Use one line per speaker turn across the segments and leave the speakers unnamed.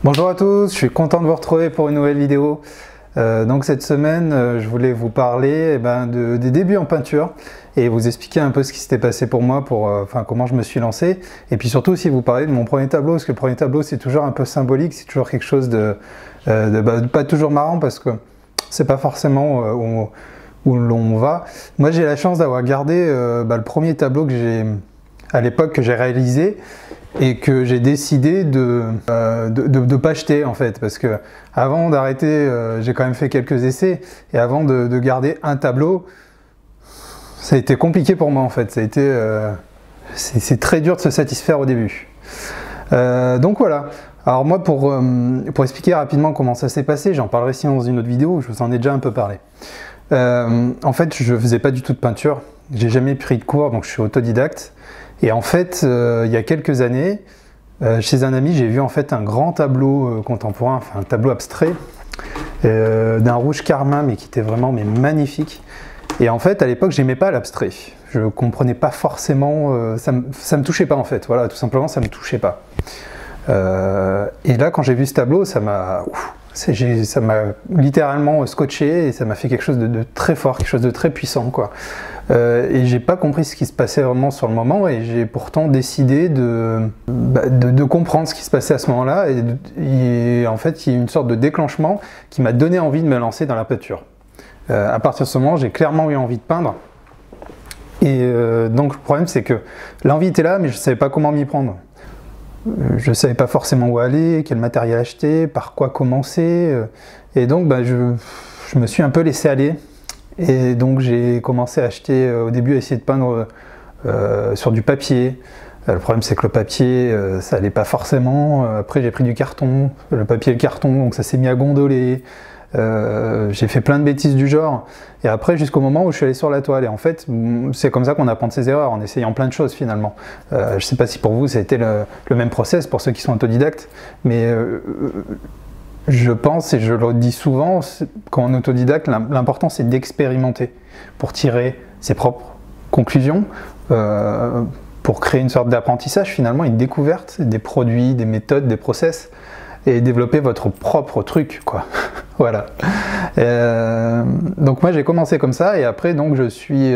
Bonjour à tous, je suis content de vous retrouver pour une nouvelle vidéo. Donc cette semaine, je voulais vous parler des débuts en peinture et vous expliquer un peu ce qui s'était passé pour moi, comment je me suis lancé, et puis surtout aussi vous parler de mon premier tableau, parce que le premier tableau c'est toujours un peu symbolique, c'est toujours quelque chose de pas toujours marrant parce que c'est pas forcément où l'on va. Moi j'ai la chance d'avoir gardé le premier tableau que j'ai à l'époque que j'ai réalisé et que j'ai décidé de pas acheter en fait, parce que avant d'arrêter, j'ai quand même fait quelques essais, et avant de garder un tableau, ça a été compliqué pour moi en fait, c'est très dur de se satisfaire au début. Donc voilà, alors moi pour expliquer rapidement comment ça s'est passé, j'en parlerai ici dans une autre vidéo, je vous en ai déjà un peu parlé. En fait je faisais pas du tout de peinture, j'ai jamais pris de cours, donc je suis autodidacte. Et en fait, il y a quelques années, chez un ami, j'ai vu en fait un grand tableau contemporain, enfin un tableau abstrait, d'un rouge carmin, mais qui était vraiment magnifique. Et en fait, à l'époque, j'aimais pas l'abstrait. Je comprenais pas forcément, ça me touchait pas en fait. Voilà, tout simplement, ça me touchait pas. Et là, quand j'ai vu ce tableau, ça m'a littéralement scotché et ça m'a fait quelque chose de très fort, quelque chose de très puissant, quoi. Et j'ai pas compris ce qui se passait vraiment sur le moment, et j'ai pourtant décidé de comprendre ce qui se passait à ce moment-là, et en fait il y a une sorte de déclenchement qui m'a donné envie de me lancer dans la peinture. À partir de ce moment, j'ai clairement eu envie de peindre, et donc le problème c'est que l'envie était là, mais je savais pas comment m'y prendre. Je savais pas forcément où aller, quel matériel acheter, par quoi commencer, et donc je me suis un peu laissé aller. Et donc j'ai commencé à acheter, au début à essayer de peindre sur du papier. Le problème c'est que le papier ça allait pas forcément. Après j'ai pris du carton, le papier et le carton, donc ça s'est mis à gondoler. J'ai fait plein de bêtises du genre. Et après jusqu'au moment où je suis allé sur la toile. Et en fait c'est comme ça qu'on apprend de ses erreurs, en essayant plein de choses finalement. Je sais pas si pour vous ça a été le même process pour ceux qui sont autodidactes, mais je pense, et je le dis souvent, quand on est autodidacte, l'important c'est d'expérimenter pour tirer ses propres conclusions, pour créer une sorte d'apprentissage finalement, une découverte des produits, des méthodes, des process, et développer votre propre truc, quoi. Voilà. Donc moi j'ai commencé comme ça, et après donc je suis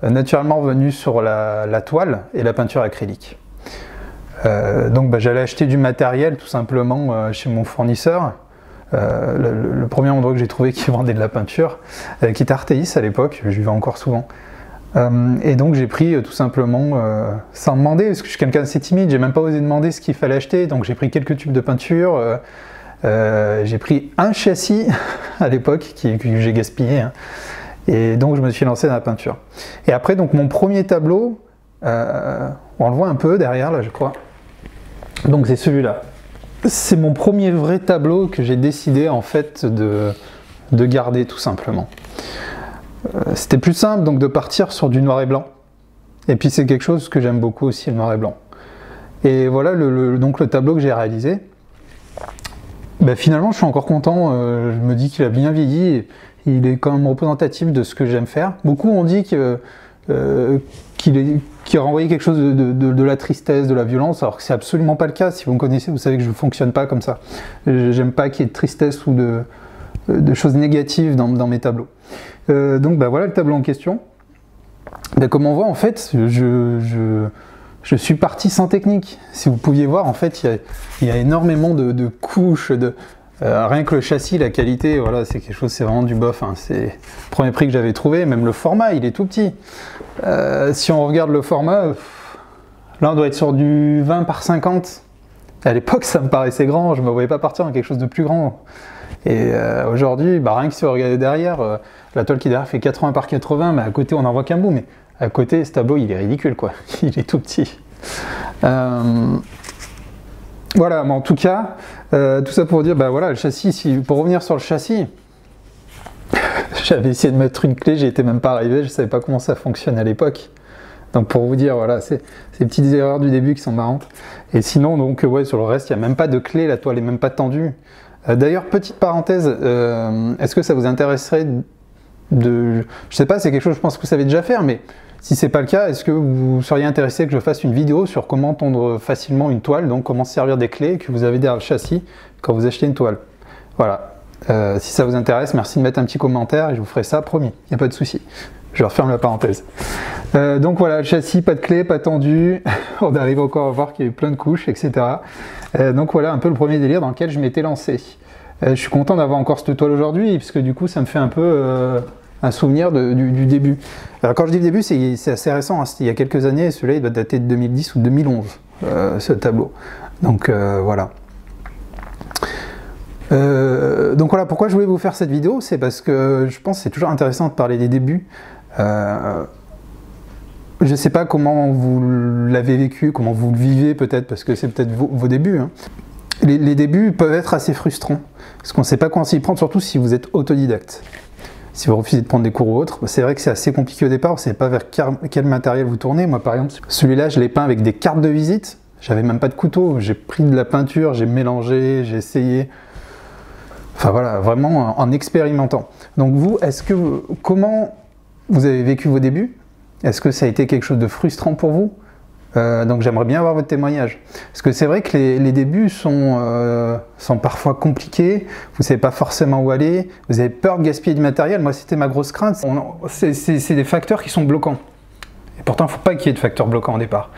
naturellement revenu sur la toile et la peinture acrylique. Donc j'allais acheter du matériel tout simplement chez mon fournisseur, le premier endroit que j'ai trouvé qui vendait de la peinture, qui était Artéis à l'époque, j'y vais encore souvent. Et donc j'ai pris tout simplement, sans demander, parce que je suis quelqu'un d'assez timide, j'ai même pas osé demander ce qu'il fallait acheter, donc j'ai pris quelques tubes de peinture, j'ai pris un châssis à l'époque que j'ai gaspillé, hein, et donc je me suis lancé dans la peinture. Et après donc mon premier tableau, on le voit un peu derrière là je crois. Donc c'est celui-là. C'est mon premier vrai tableau que j'ai décidé en fait de garder tout simplement. C'était plus simple donc de partir sur du noir et blanc. Et puis c'est quelque chose que j'aime beaucoup aussi, le noir et blanc. Et voilà donc le tableau que j'ai réalisé. Finalement je suis encore content, je me dis qu'il a bien vieilli, et il est quand même représentatif de ce que j'aime faire. Beaucoup ont dit qu'il renvoyait quelque chose de la tristesse, de la violence, alors que c'est absolument pas le cas. Si vous me connaissez, vous savez que je ne fonctionne pas comme ça. J'aime pas qu'il y ait de tristesse ou de choses négatives dans mes tableaux. Donc voilà le tableau en question. Comme on voit en fait, je suis parti sans technique. Si vous pouviez voir, en fait, il y a énormément de couches, rien que le châssis, la qualité, voilà, c'est quelque chose, c'est vraiment du bof, hein. C'est le premier prix que j'avais trouvé, même le format, il est tout petit. Si on regarde le format, là on doit être sur du 20 par 50. À l'époque, ça me paraissait grand, je ne me voyais pas partir dans quelque chose de plus grand. Et aujourd'hui, rien que si vous regardez derrière, la toile qui est derrière fait 80 par 80, mais à côté on n'en voit qu'un bout, mais à côté, ce tableau, il est ridicule, quoi. Il est tout petit. Voilà, mais en tout cas, tout ça pour dire, voilà, le châssis, pour revenir sur le châssis, j'avais essayé de mettre une clé, j'y étais même pas arrivé, je savais pas comment ça fonctionne à l'époque. Donc pour vous dire, voilà, c'est ces petites erreurs du début qui sont marrantes. Et sinon, donc, ouais, sur le reste, il n'y a même pas de clé, la toile est même pas tendue. D'ailleurs, petite parenthèse, est-ce que ça vous intéresserait je sais pas, c'est quelque chose je pense que vous savez déjà faire, mais si c'est pas le cas, est-ce que vous seriez intéressé que je fasse une vidéo sur comment tondre facilement une toile, donc comment se servir des clés que vous avez derrière le châssis quand vous achetez une toile. Voilà. Si ça vous intéresse, merci de mettre un petit commentaire et je vous ferai ça, promis, il n'y a pas de souci. Je referme la parenthèse. Donc voilà, le châssis, pas de clé, pas tendu. On arrive encore à voir qu'il y a eu plein de couches, etc. Donc voilà un peu le premier délire dans lequel je m'étais lancé. Je suis content d'avoir encore cette toile aujourd'hui, puisque du coup ça me fait un peu un souvenir du début. Alors quand je dis le début, c'est assez récent, hein. C'était il y a quelques années, celui-là il doit dater de 2010 ou 2011, ce tableau. Donc voilà. Donc voilà, pourquoi je voulais vous faire cette vidéo, c'est parce que je pense que c'est toujours intéressant de parler des débuts. Je ne sais pas comment vous l'avez vécu, comment vous le vivez peut-être, parce que c'est peut-être vos débuts. Hein. Les débuts peuvent être assez frustrants, parce qu'on ne sait pas comment s'y prendre, surtout si vous êtes autodidacte. Si vous refusez de prendre des cours ou autres, c'est vrai que c'est assez compliqué au départ, on ne sait pas vers quel matériel vous tournez. Moi par exemple, celui-là je l'ai peint avec des cartes de visite, j'avais même pas de couteau, j'ai pris de la peinture, j'ai mélangé, j'ai essayé. Enfin voilà, vraiment en expérimentant. Donc vous, comment vous avez vécu vos débuts? Est-ce que ça a été quelque chose de frustrant pour vous? Donc j'aimerais bien avoir votre témoignage. Parce que c'est vrai que les débuts sont parfois compliqués, vous ne savez pas forcément où aller, vous avez peur de gaspiller du matériel. Moi c'était ma grosse crainte, c'est des facteurs qui sont bloquants. Et pourtant il ne faut pas qu'il y ait de facteurs bloquants au départ.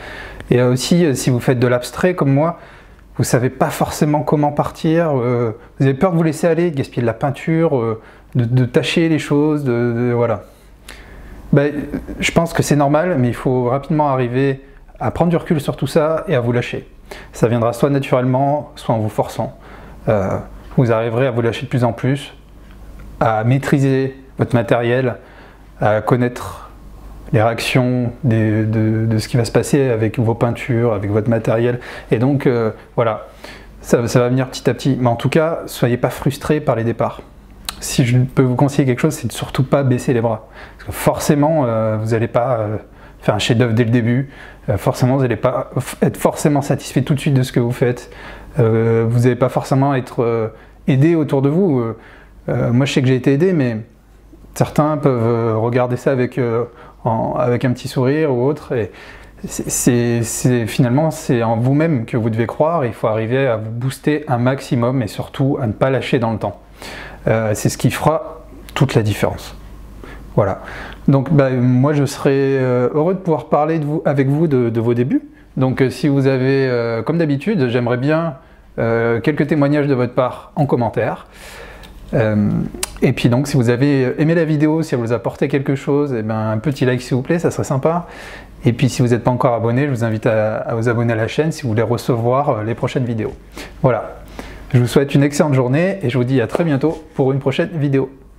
Et aussi si vous faites de l'abstrait comme moi, vous ne savez pas forcément comment partir, vous avez peur de vous laisser aller, de gaspiller de la peinture, de tâcher les choses, voilà. Ben, je pense que c'est normal, mais il faut rapidement arriver à prendre du recul sur tout ça et à vous lâcher. Ça viendra soit naturellement, soit en vous forçant. Vous arriverez à vous lâcher de plus en plus, à maîtriser votre matériel, à connaître les réactions de ce qui va se passer avec vos peintures, avec votre matériel. Et donc, voilà, ça va venir petit à petit. Mais en tout cas, soyez pas frustrés par les départs. Si je peux vous conseiller quelque chose, c'est de surtout pas baisser les bras. Parce que forcément, vous n'allez pas faire un chef-d'œuvre dès le début. Forcément, vous n'allez pas être forcément satisfait tout de suite de ce que vous faites. Vous n'allez pas forcément être aidé autour de vous. Moi, je sais que j'ai été aidé, mais certains peuvent regarder ça avec un petit sourire ou autre. Et finalement, c'est en vous-même que vous devez croire. Il faut arriver à vous booster un maximum et surtout à ne pas lâcher dans le temps. C'est ce qui fera toute la différence. Voilà. Donc moi je serais heureux de pouvoir parler avec vous de vos débuts. Donc si vous avez, comme d'habitude, j'aimerais bien quelques témoignages de votre part en commentaire. Et puis donc si vous avez aimé la vidéo, si elle vous a apporté quelque chose, et un petit like s'il vous plaît, ça serait sympa. Et puis si vous n'êtes pas encore abonné, je vous invite à vous abonner à la chaîne si vous voulez recevoir les prochaines vidéos. Voilà. Je vous souhaite une excellente journée et je vous dis à très bientôt pour une prochaine vidéo.